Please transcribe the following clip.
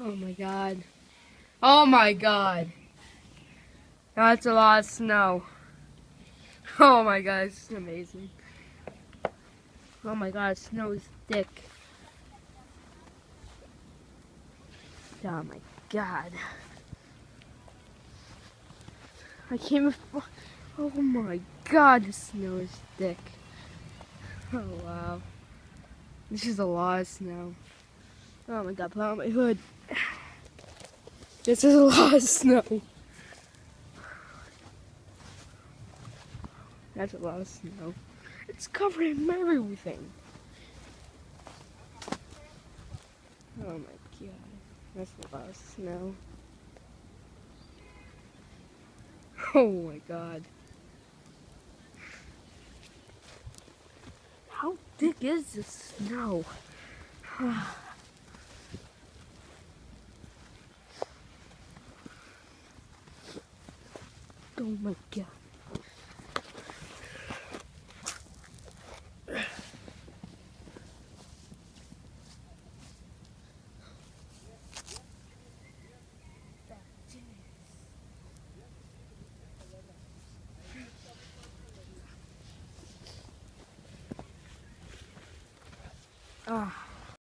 Oh my god. Oh my god. That's a lot of snow. Oh my god, this is amazing. Oh my god, snow is thick. Oh my god. I can't even. Oh my god, the snow is thick. Oh wow. This is a lot of snow. Oh my god, put on my hood. This is a lot of snow. That's a lot of snow. It's covered in everything. Oh my god. That's a lot of snow. Oh my god. How thick is this snow? Oh my god. Ah.